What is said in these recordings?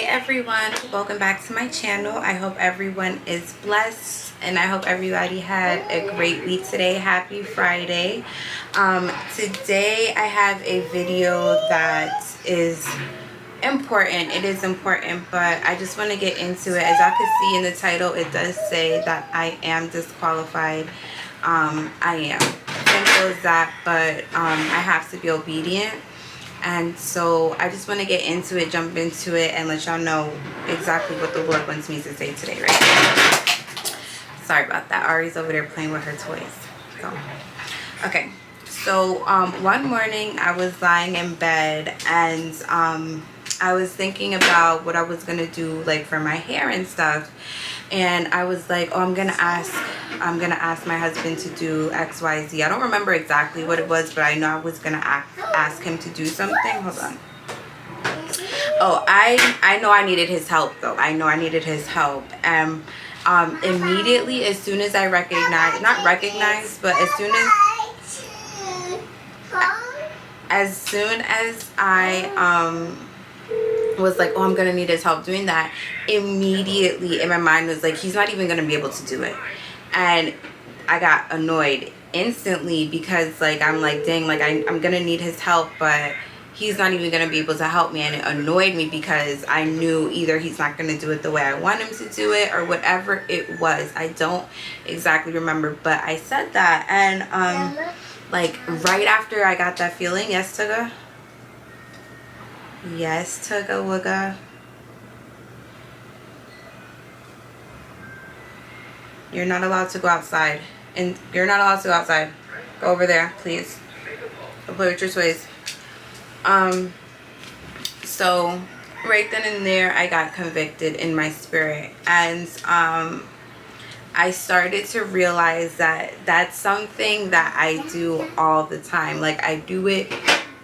everyone, welcome back to my channel. I hope everyone is blessed and I hope everybody had a great week today. Happy Friday. Today I have a video that is important. It is important, but I just want to get into it. As y'all can see in the title, it does say that I am disqualified. I am. Simple as that, but I have to be obedient. And so I just want to get into it, jump into it, and let y'all know exactly what the Lord wants me to say today, right? Sorry about that. Ari's over there playing with her toys. So, okay. So one morning I was lying in bed and I was thinking about what I was going to do, like, for my hair and stuff. And I was like, oh, I'm gonna ask my husband to do XYZ. I don't remember exactly what it was, but I know I was gonna ask him to do something. Hold on. Oh, I know I needed his help though. I know I needed his help. And immediately, as soon as I recognized, not recognized, but as soon as I was like, oh, I'm gonna need his help doing that, immediately in my mind was like, he's not even gonna be able to do it. And I got annoyed instantly because, like, I'm like, dang, like I'm gonna need his help, but he's not even gonna be able to help me. And it annoyed me because I knew either he's not gonna do it the way I want him to do it or whatever it was. I don't exactly remember, but I said that. And like right after I got that feeling, yes, Tugga? Yes, Tugga Wugga. You're not allowed to go outside. And you're not allowed to go outside. Go over there, please. Go play with your toys. So right then and there I got convicted in my spirit. And I started to realize that that's something that I do all the time. Like, I do it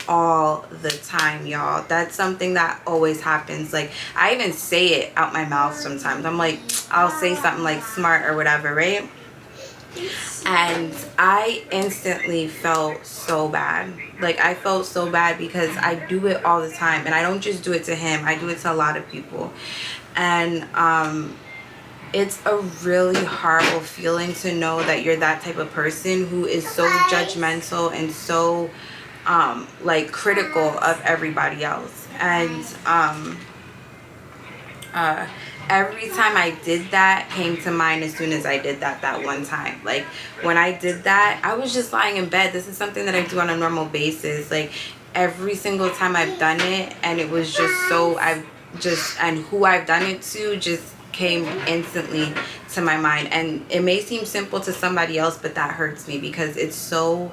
all the time, y'all. That's something that always happens. Like, I even say it out my mouth sometimes. I'm like, I'll say something like smart or whatever, right? And I instantly felt so bad. Like, I felt so bad because I do it all the time. And I don't just do it to him. I do it to a lot of people. And it's a really horrible feeling to know that you're that type of person who is so judgmental and so like critical of everybody else. And every time I did that came to mind as soon as I did that one time. Like, when I did that, I was just lying in bed. This is something that I do on a normal basis. Like, every single time I've done it, and it was just so, and who I've done it to just came instantly to my mind. And it may seem simple to somebody else, but that hurts me because it's so,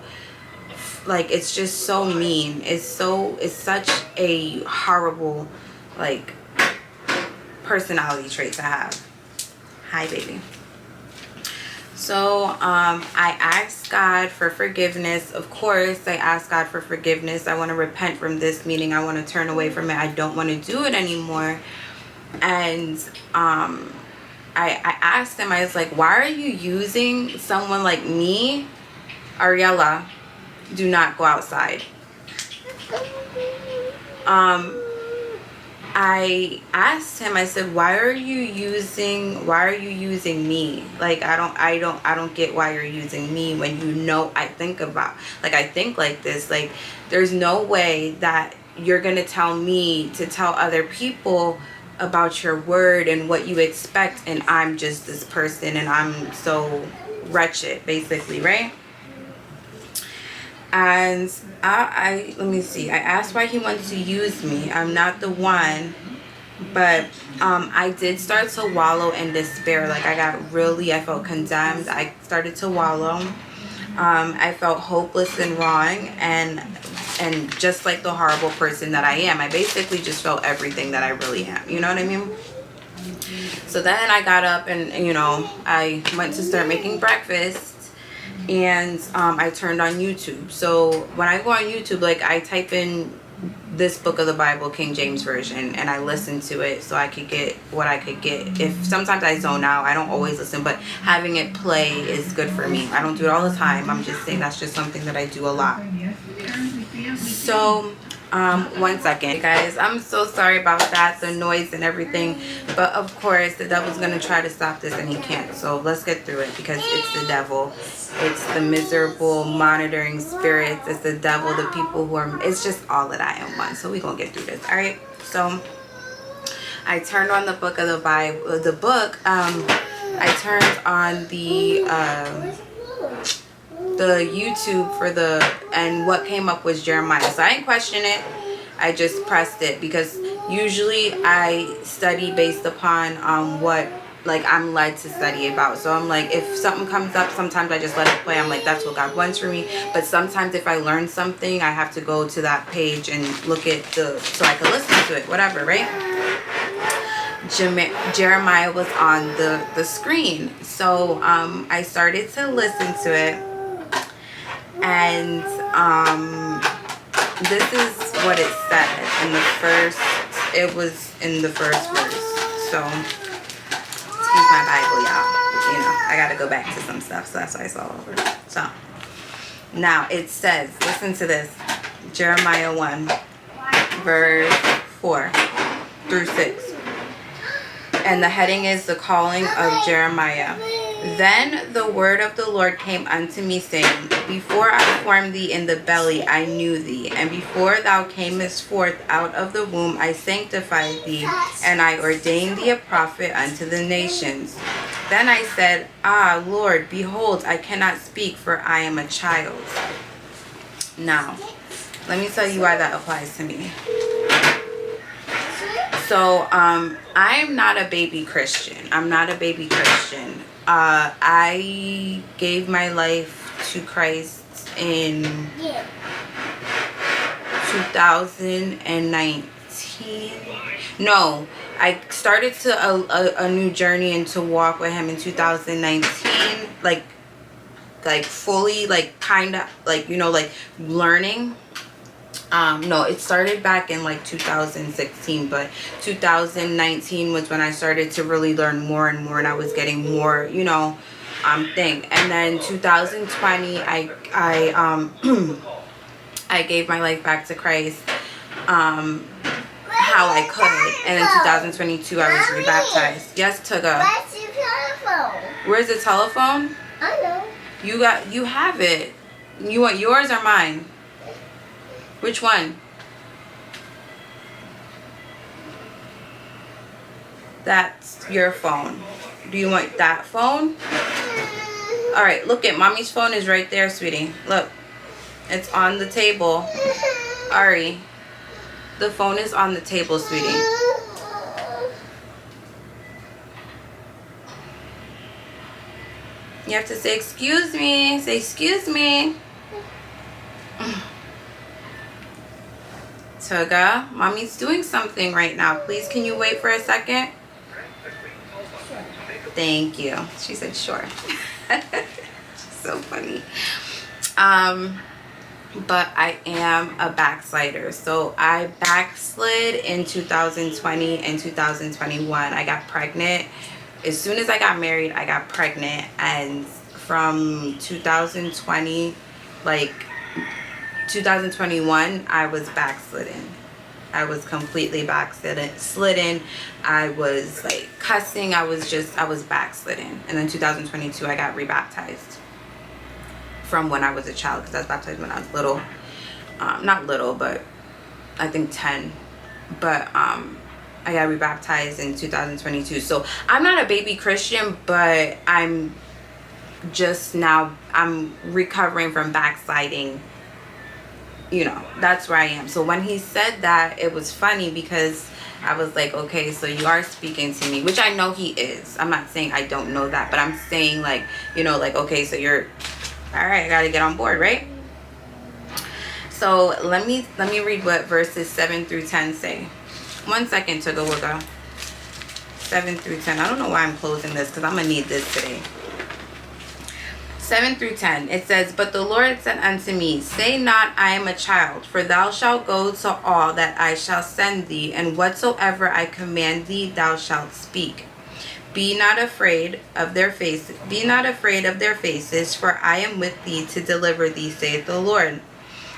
like, it's just so mean. It's such a horrible, like, personality trait to have. Hi, baby. So I asked God for forgiveness. Of course, I asked God for forgiveness. I want to repent from this, meaning I want to turn away from it. I don't want to do it anymore. And I asked him, I was like, why are you using someone like me? Ariella, do not go outside. I asked him, I said, why are you using me? Like, I don't get why you're using me when you know I think like this. Like, there's no way that you're gonna tell me to tell other people about your word and what you expect, and I'm just this person and I'm so wretched, basically, right? And let me see, I asked why he wants to use me. I'm not the one. But I did start to wallow in despair. Like, I felt condemned. I started to wallow. I felt hopeless and wrong, and just like the horrible person that I am. I basically just felt everything that I really am. You know what I mean? So then I got up and you know, I went to start making breakfast. And I turned on YouTube. So when I go on YouTube, like, I type in this book of the Bible, King James Version, and I listen to it so I could get what I could get. If sometimes I zone out, I don't always listen, but having it play is good for me. I don't do it all the time. I'm just saying that's just something that I do a lot. So One second, guys. I'm so sorry about that, the noise and everything. But of course, the devil's gonna try to stop this and he can't. So let's get through it, because it's the devil. It's the miserable monitoring spirits. It's the devil, the people who are, it's just all of that in one. So we're gonna get through this. All right. So I turned on the book of the Bible, I turned on the YouTube for and what came up was Jeremiah. So I didn't question it. I just pressed it, because usually I study based upon what like I'm led to study about. So I'm like, if something comes up, sometimes I just let it play. I'm like, that's what God wants for me. But sometimes if I learn something, I have to go to that page and look at so I can listen to it, whatever, right? Jeremiah was on the screen. So I started to listen to it, and this is what it said in the first, it was in the first verse. So excuse my Bible, y'all. You know, I gotta go back to some stuff, so that's why it's all over. So now it says, listen to this, Jeremiah 1 verse 4 through 6. And the heading is the calling of Jeremiah. Then the word of the Lord came unto me, saying, Before I formed thee in the belly, I knew thee. And before thou camest forth out of the womb, I sanctified thee, and I ordained thee a prophet unto the nations. Then I said, Ah, Lord, behold, I cannot speak, for I am a child. Now, let me tell you why that applies to me. So, I'm not a baby Christian. I'm not a baby Christian. I gave my life to Christ in 2019. No, I started a new journey and to walk with him in 2019. Like fully, like kind of, like, you know, like learning. No, it started back in like 2016, but 2019 was when I started to really learn more and more, and I was getting more, you know, thing. And then 2020, I gave my life back to Christ, how I could. And in 2022, I was rebaptized. Yes, Tuga. Where's your telephone? Where's the telephone? I know. You have it. You want yours or mine? Which one? That's your phone. Do you want that phone? All right, look at mommy's phone is right there, sweetie. Look, it's on the table. Ari, the phone is on the table, sweetie. You have to say, excuse me. Say, excuse me. Tuga, mommy's doing something right now. Please, can you wait for a second? Thank you. She said, sure. She's so funny. But I am a backslider. So I backslid in 2020 and 2021. I got pregnant. As soon as I got married, I got pregnant. And from 2020, like 2021, I was backslidden. I was completely backslidden. I was like cussing. I was backslidden. And then 2022, I got rebaptized from when I was a child, because I was baptized when I was little. Not little, but I think 10. But I got rebaptized in 2022. So I'm not a baby Christian, but I'm recovering from backsliding. You know, that's where I am. So when he said that, it was funny, because I was like, okay, so you are speaking to me, which I know he is. I'm not saying I don't know that, but I'm saying, like, you know, like, okay, so you're all right. I gotta get on board, right? So let me read what verses 7 through 10 say. 1 second to go with 7 through 10. I don't know why I'm closing this, because I'm gonna need this today. 7 through 10, it says, But the Lord said unto me, Say not, I am a child, for thou shalt go to all that I shall send thee, and whatsoever I command thee, thou shalt speak. Be not afraid of their faces. Be not afraid of their faces, for I am with thee to deliver thee, saith the Lord.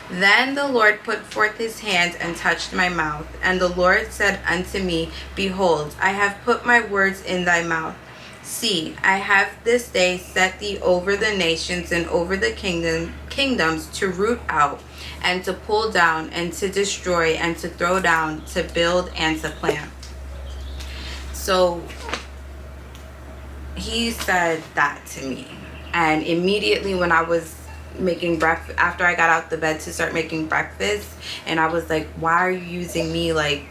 Then the Lord put forth his hand and touched my mouth. And the Lord said unto me, Behold, I have put my words in thy mouth. See, I have this day set thee over the nations and over the kingdoms to root out and to pull down and to destroy and to throw down, to build and to plant. So he said that to me. And immediately when I was making breakfast, after I got out the bed to start making breakfast, and I was like, why are you using me, like,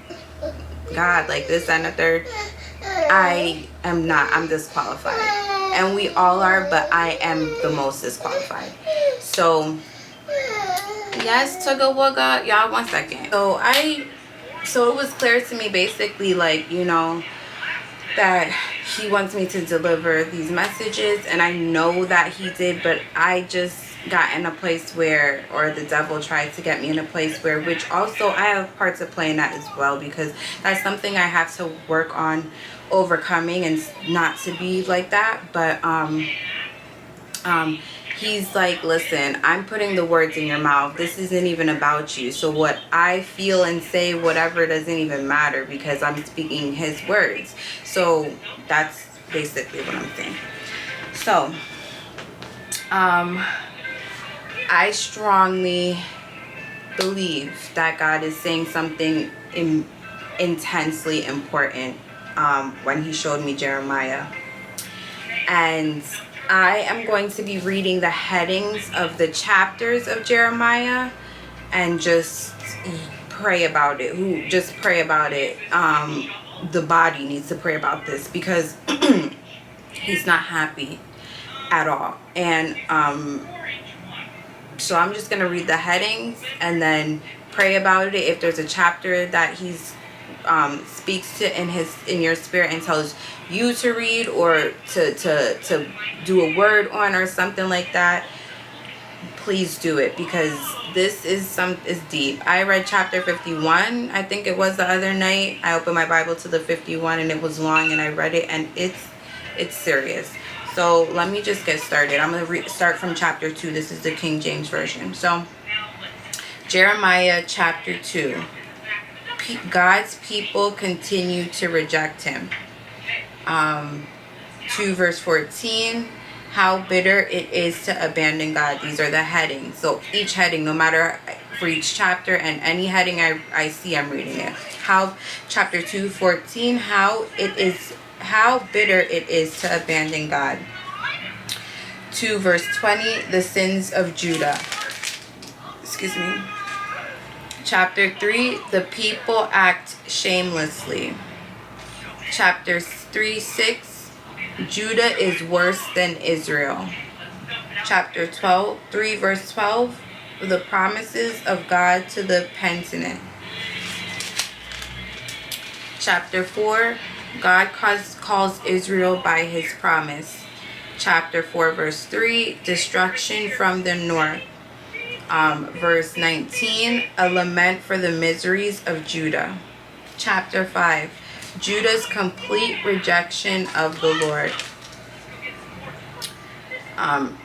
God, like this and the third? I am not. I'm disqualified. And we all are, but I am the most disqualified. So, yes, Tugga Wugga. Y'all, 1 second. So it was clear to me, basically, like, you know, that he wants me to deliver these messages. And I know that he did, but I just got in a place where, or the devil tried to get me in a place where, which also I have part to play in that as well, because that's something I have to work on overcoming and not to be like that. But he's like, listen, I'm putting the words in your mouth. This isn't even about you. So what I feel and say, whatever, doesn't even matter, because I'm speaking his words. So that's basically what I'm saying. So I strongly believe that God is saying something intensely important when he showed me Jeremiah. And I am going to be reading the headings of the chapters of Jeremiah and just pray about it. Just pray about it. The body needs to pray about this, because he's not happy at all. And so I'm just going to read the headings and then pray about it. If there's a chapter that he's speaks to in your spirit and tells you to read or to do a word on or something like that, please do it, because this is deep. I read chapter 51, I think it was, the other night. I opened my Bible to the 51 and it was long, and I read it, and it's serious. So let me just get started. I'm going to start from chapter 2. This is the King James Version. So Jeremiah chapter 2. God's people continue to reject him. 2 verse 14. How bitter it is to abandon God. These are the headings. So each heading, no matter, for each chapter and any heading I see, I'm reading it. Chapter 2:14. How bitter it is to abandon God. 2 verse 20. The sins of Judah. Excuse me. Chapter 3. The people act shamelessly. Chapter 3:6. Judah is worse than Israel. Chapter 3 verse 12. The promises of God to the penitent. Chapter 4. God calls Israel by his promise. Chapter 4 verse 3. Destruction from the north. Verse 19. A lament for the miseries of Judah. Chapter 5. Judah's complete rejection of the Lord.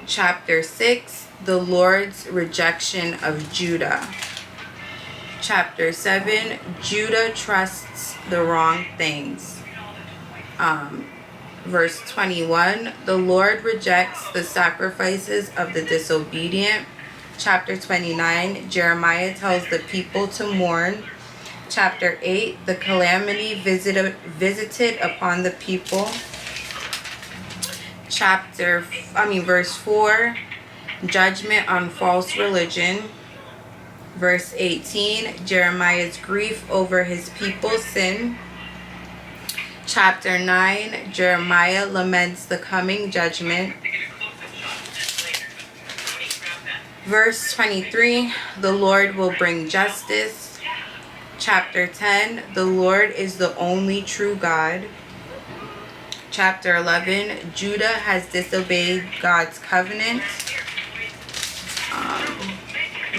Chapter 6. The Lord's rejection of Judah. Chapter 7. Judah trusts the wrong things. Verse 21. The Lord rejects the sacrifices of the disobedient. Chapter 29. Jeremiah tells the people to mourn. Chapter 8. The calamity visited upon the people. Verse 4. Judgment on false religion. Verse 18. Jeremiah's grief over his people's sin. Chapter 9. Jeremiah laments the coming judgment. Verse 23. The Lord will bring justice. Chapter 10. The Lord is the only true God. Chapter 11. Judah has disobeyed God's covenant.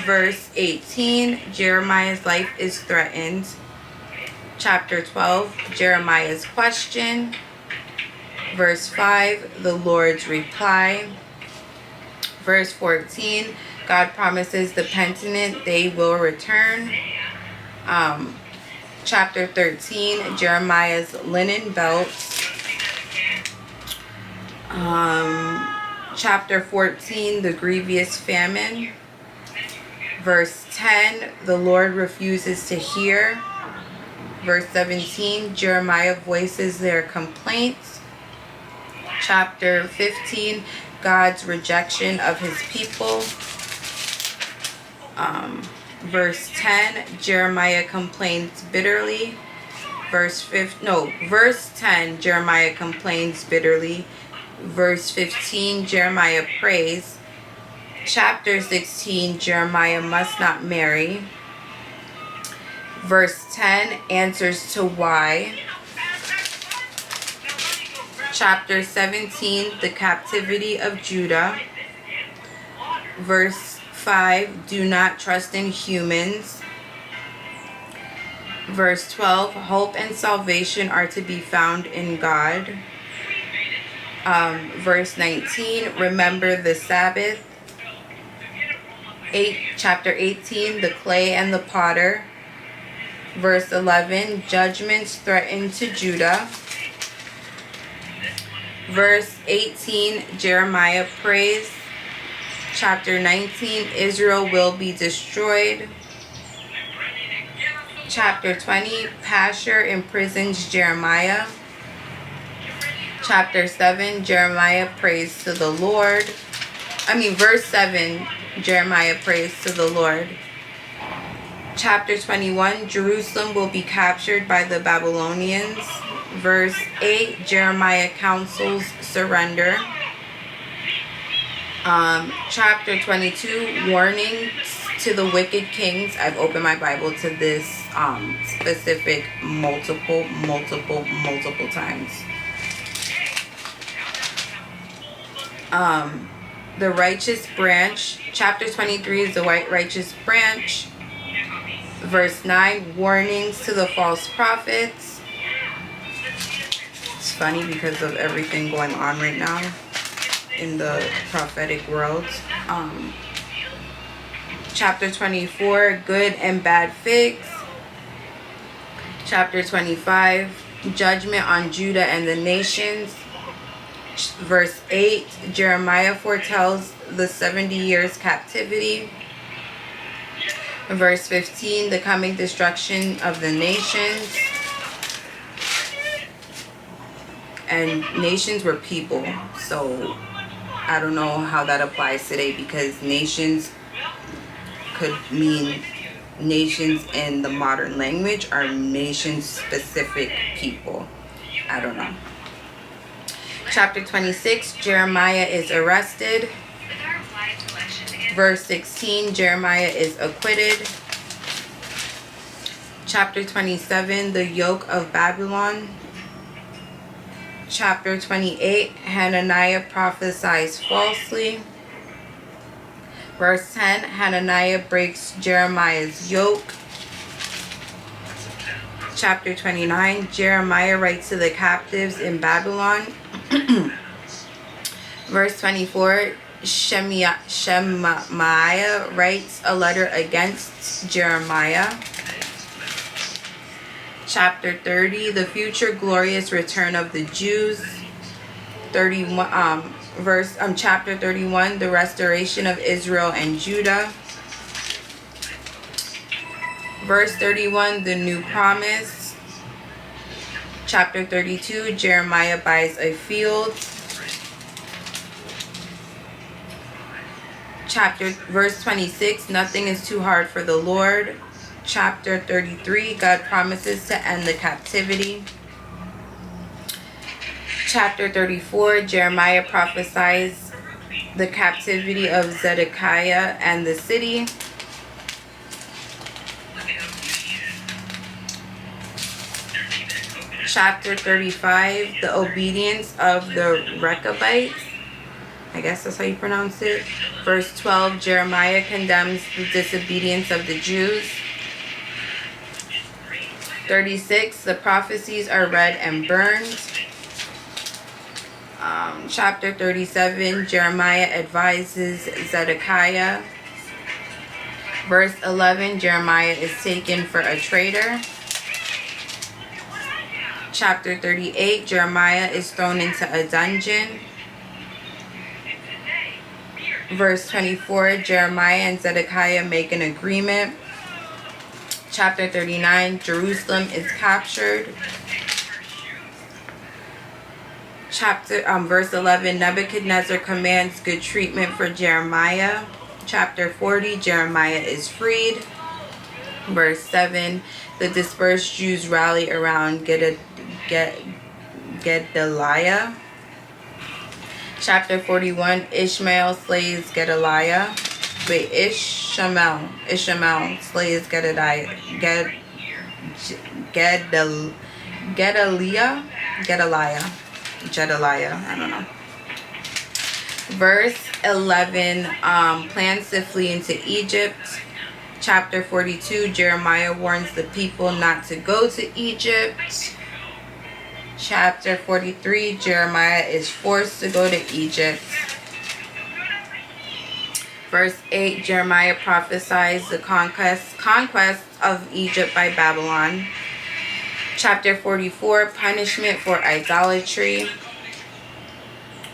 Verse 18. Jeremiah's life is threatened. Chapter 12. Jeremiah's question. Verse 5. The Lord's reply. Verse 14. God promises the penitent they will return. Chapter 13, Jeremiah's linen belt. Chapter 14, the grievous famine. Verse 10, the Lord refuses to hear. Verse 17, Jeremiah voices their complaints. Chapter 15, God's rejection of his people. Verse 10, Jeremiah complains bitterly. Verse 10, Jeremiah complains bitterly. Verse 15, Jeremiah prays. Chapter 16, Jeremiah must not marry. Verse 10, answers to why. Chapter 17, the captivity of Judah. Verse 5, do not trust in humans. Verse 12, hope and salvation are to be found in God. Verse 19, remember the Sabbath. Chapter 18, the clay and the potter. Verse 11, judgments threaten to Judah. Verse 18, Jeremiah prays. Chapter 19, Israel will be destroyed. Chapter 20, Pashur imprisons Jeremiah. Chapter 7, Jeremiah prays to the Lord. Verse 7, Jeremiah prays to the Lord. Chapter 21, Jerusalem will be captured by the Babylonians. Verse 8, Jeremiah counsels surrender. Chapter 22, warnings to the wicked kings. I've opened my Bible to this specific multiple times. The righteous branch. Chapter 23 is the righteous branch. Verse 9, warnings to the false prophets. It's funny because of everything going on right now in the prophetic world. Chapter 24, good and bad figs. Chapter 25, judgment on Judah and the nations. Verse 8, Jeremiah foretells the 70 years captivity. Verse 15, the coming destruction of the nations. And nations were people. So I don't know how that applies today, because nations could mean nations in the modern language or nation specific people. I don't know. Chapter 26, Jeremiah is arrested. Verse 16, Jeremiah is acquitted. Chapter 27, the yoke of Babylon. Chapter 28, Hananiah prophesies falsely. Verse 10, Hananiah breaks Jeremiah's yoke. Chapter 29, Jeremiah writes to the captives in Babylon. Verse 24, Shemaiah writes a letter against Jeremiah. Chapter 30, the future glorious return of the Jews. Chapter 31, the restoration of Israel and Judah. Verse 31, the new promise. Chapter 32, Jeremiah buys a field. Verse 26, nothing is too hard for the Lord. Chapter 33, God promises to end the captivity. Chapter 34, Jeremiah prophesies the captivity of Zedekiah and the city. Chapter 35, the obedience of the Rechabites. I guess that's how you pronounce it. Verse 12, Jeremiah condemns the disobedience of the Jews. 36, the prophecies are read and burned. Chapter 37, Jeremiah advises Zedekiah. Verse 11, Jeremiah is taken for a traitor. Chapter 38, Jeremiah is thrown into a dungeon. Verse 24, Jeremiah and Zedekiah make an agreement. Chapter 39, Jerusalem is captured. Verse 11, Nebuchadnezzar commands good treatment for Jeremiah. Chapter 40, Jeremiah is freed. Verse 7, the dispersed Jews rally around Gedaliah. Chapter 41, Ishmael slays Gedaliah. Wait, Ishmael slays Gedaliah. Gedaliah, I don't know. Verse 11, plans to flee into Egypt. Chapter 42, Jeremiah warns the people not to go to Egypt. Chapter 43, Jeremiah is forced to go to Egypt. Verse 8, Jeremiah prophesies the conquest of Egypt by Babylon. Chapter 44, punishment for idolatry.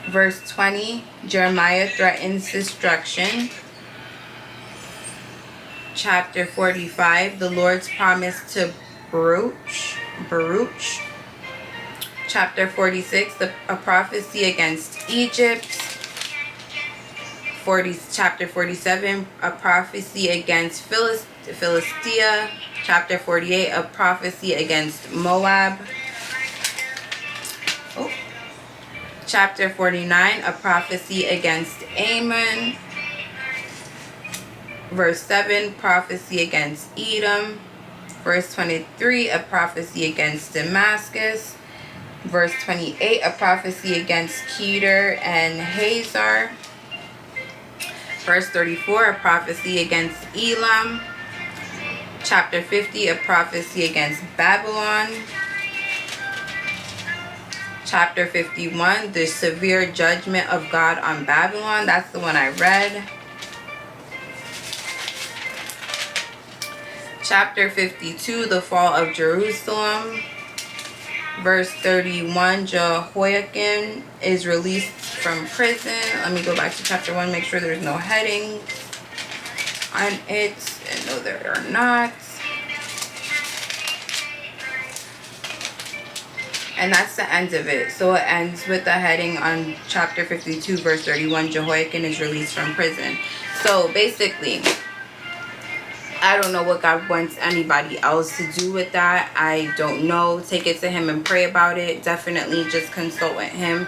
Verse 20, Jeremiah threatens destruction. Chapter 45, the Lord's promise to Baruch. Chapter 46, a prophecy against Egypt. Chapter 47, a prophecy against Philistia. Chapter 48, a prophecy against Moab. Chapter 49, a prophecy against Ammon. Verse 7, prophecy against Edom. Verse 23, a prophecy against Damascus. Verse 28, a prophecy against Kedar and Hazar. Verse 34, a prophecy against Elam. Chapter 50, a prophecy against Babylon. Chapter 51, the severe judgment of God on Babylon. That's the one I read. Chapter 52, the fall of Jerusalem. Verse 31, Jehoiakim is released from prison. Let me go back to chapter 1, make sure there's no headings on it. And no, there are not. And that's the end of it. So it ends with the heading on chapter 52, verse 31, Jehoiakim is released from prison. So basically, I don't know what God wants anybody else to do with that. I don't know. Take it to him and pray about it. Definitely just consult with him.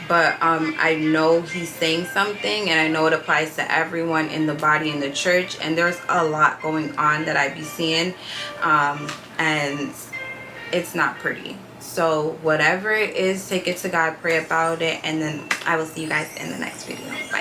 But I know he's saying something, and I know it applies to everyone in the body in the church. And there's a lot going on that I be seeing. And it's not pretty. So whatever it is, take it to God, pray about it, and then I will see you guys in the next video. Bye.